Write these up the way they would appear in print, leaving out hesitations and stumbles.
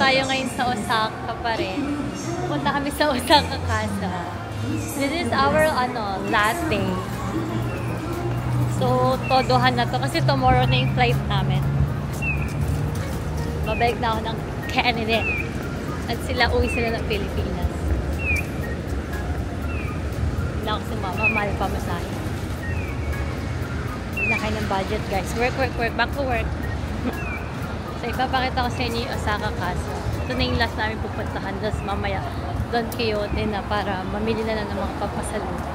Tayo ngayon sa Osaka pa rin. Punta kami sa Osaka Casa. This is our last day. So, todohan na to kasi tomorrow na yung flight namin. Babalik na ako ng Canada. At uwi sila ng Pilipinas. Wala ako si mama, mahal pa masahe. Nakay ng budget guys. Work, back to work. So, ipapakita ko sa inyo yung Osaka Casa. Ito na yung last namin pupuntahan. Tapos mamaya, Don Quixote na para mamili na lang ng mga papasalubong.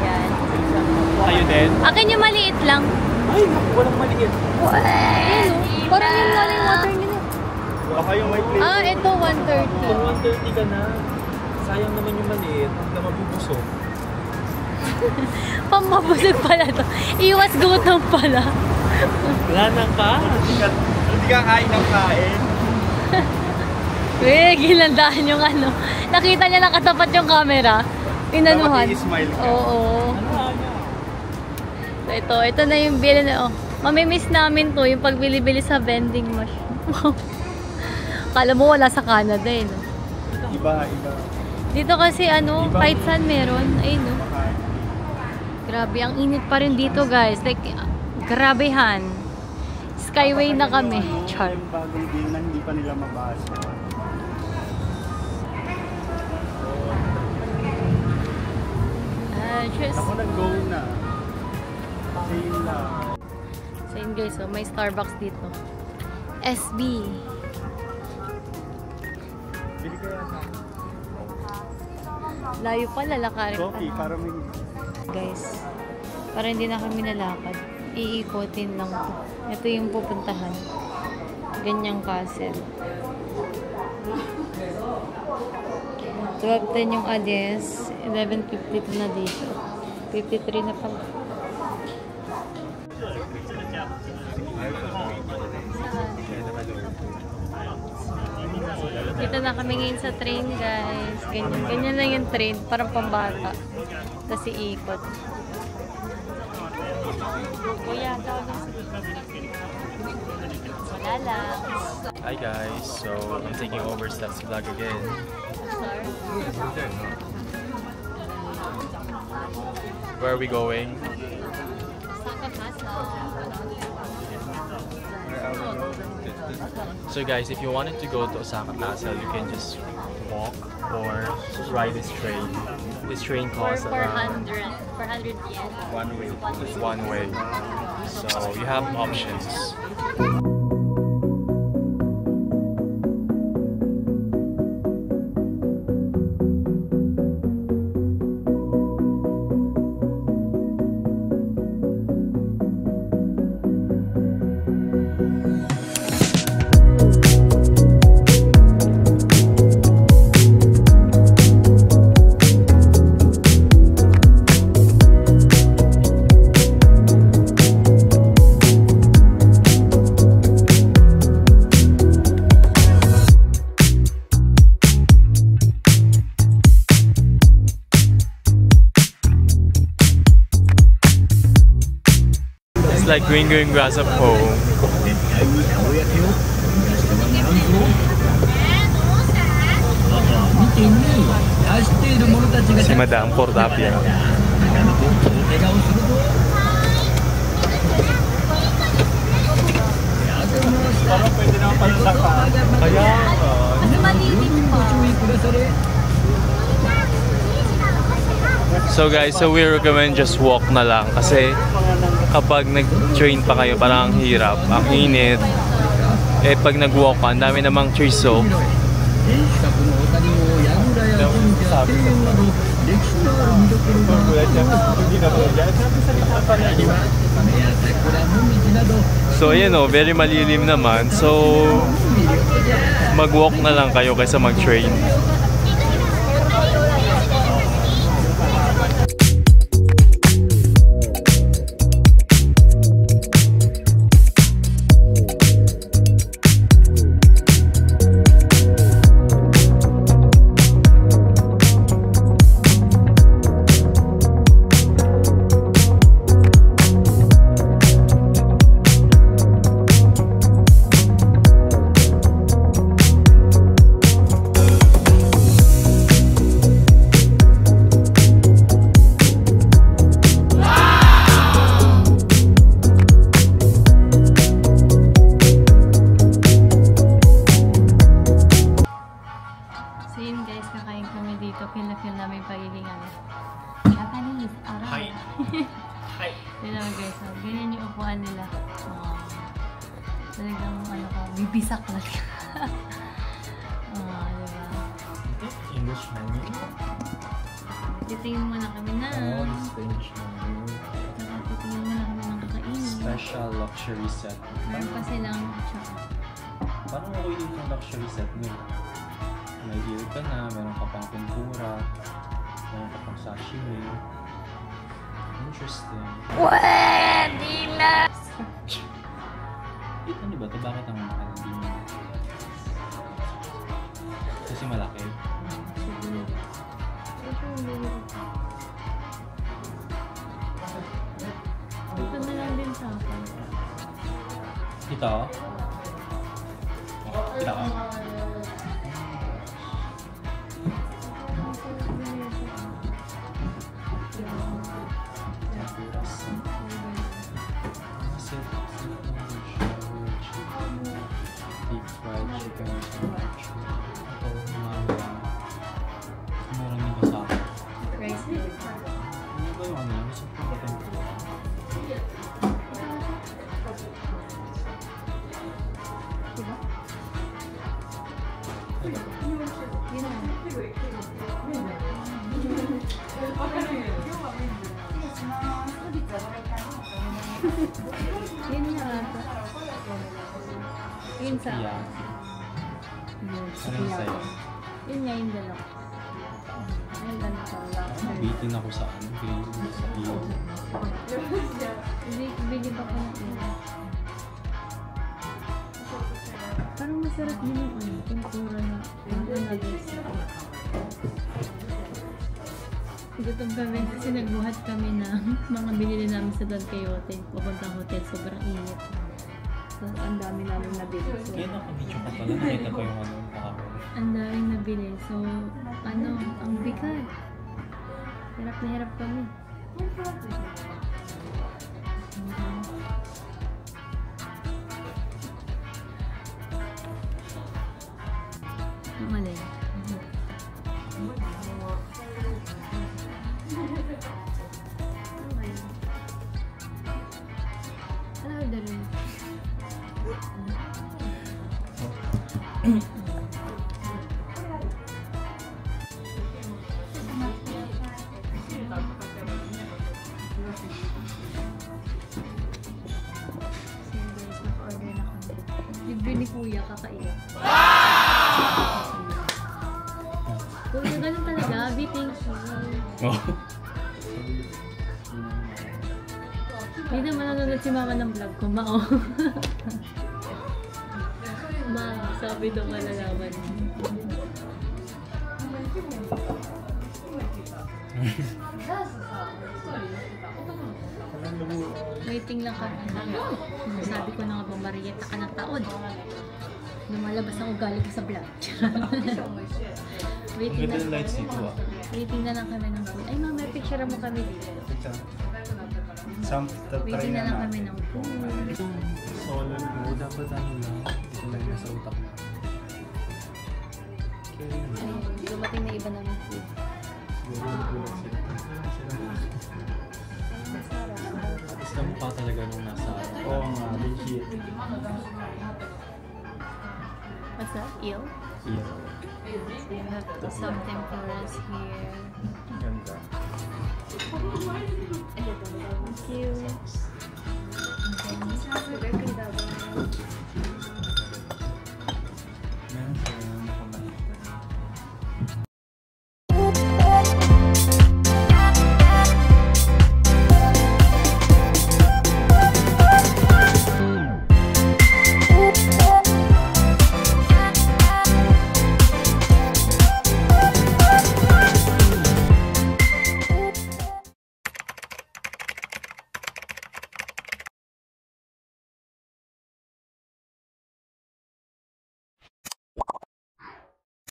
Yan. Kayo din? Akin yung maliit lang. Ay, walang maliit. Ayun, parang yung laling water nila. Baka yung may plate. Ah, ito 130. Kung 130 ka na. Sayang naman yung maliit, na mabubusog. Pamabusog pala to. Iwas gutom pala. Wala na ka? Hindi ka kain ng kain. Ginandaan yung Nakita niya nakatapat yung camera. Inanuhan. Smile ka. Oo. So ito na yung bili na. Mamimiss namin to, yung pagbili-bili sa vending machine. Kala mo wala sa Canada eh, no? Iba. Dito kasi kahit saan meron. Ayun, no? Grabe, ang init pa rin dito, guys. Like, grabehan. Skyway na kami. Char. Yung bagong game na hindi pa nila mabasa. Ako nag-go na. Same lang. So yun guys, may Starbucks dito. SB. Bili kaya sa Layo pa, lalakarin pa. coffee, para may... Guys, para hindi na kami nalakad, iikotin lang to. Ito yung pupuntahan. Ganyang castle. 12:10 yung address, 11:52 na dito. 53 na pala. Dito na kami ngayon sa train, guys. Ganyan lang yung train. Parang pambata. Kasi ikot. Kuya, wala lang. Hi guys, so I'm taking over Steph's vlog again. Where are we going? So guys, if you wanted to go to Osaka Castle, you can just walk or ride this train. This train costs around 400 yen. one way. So you have options. Like green grass up home. Si Madam Portapia. Parang pwede naman palalaka. Kaya, Kasi malilim pa. So guys, so we recommend just walk na lang kasi kapag nag-train pa kayo parang ang hirap, ang init. Eh pag nag-walk ka, ang dami namang trees so. So ayan o, very malilim naman. So mag-walk na lang kayo kaysa mag-train. Yun naman guys, ganyan yung upuan nila. Talagang ano ka, bibisak lang. Diba? English menu. Titingin muna kami na. Spanish menu. Saka titingin muna kami ng kakainin. Special luxury set. Meron pa silang tsaka. Parang okay din yung luxury set nyo. May ear ka na, meron ka pang tempura, meron ka pang sashimi. Interesting. Pwede na! Ito ba ito? Bakit ang mahal din mo? Kasi malaki. Ito na lang din sa akin. Ito? Kita ka? Deep fried chicken sandwich. Ito, meron din kasama. Rice bowl. Ano ba yung ano? Gusto ko ba tempura? Diba? Ano ba? Yun na. Yun nga ata. Yun sa Yeah. Yun, Ano yung sa'yo? Yun nga yung dalawa. Ayun lang sa luxury. Bitin ako sa ano, green sa iyo. Bigyan pa ko ng iba. Parang masarap din yung ano, tempura na nuggets. Gutom kami kasi nagbuhat kami ng mga binili namin sa Don Quixote. Papuntang hotel, sobrang init. So, ang dami namin nabili. So, Kaya nakabidyo ka pala, nakita ko yung ano, kahapon. ang daming nabili. So, ano, ang bigat. Hirap na hirap kami. Ang alay. Ano dali? Naka-order na kami. Libre ni Kuya, kakain. Kuya, ganun talaga. Be thankful. Oh. Hindi naman nanonood si Mama ng vlog ko. Mao. Ma, sabi daw malalaman. Waiting lang kami. Sabi ko na nga ba, Marieta ka ng taon. Lumalabas ang ugali ko sa vlog. Waiting Ganda na. ng lights dito ah. Waiting na lang kami ng food. Ay, Mama, picture mo kami dito. Waiting na lang kami ng food. Itong solo mo, dapat ano lang. Ito lang yung sa utak mo. Ayun, dumating na iba namin food. Tapos na mukha talaga nung nasa... Oo nga, legit. What's that? Eel? Yeah. So you have some tempuras here. Ganda.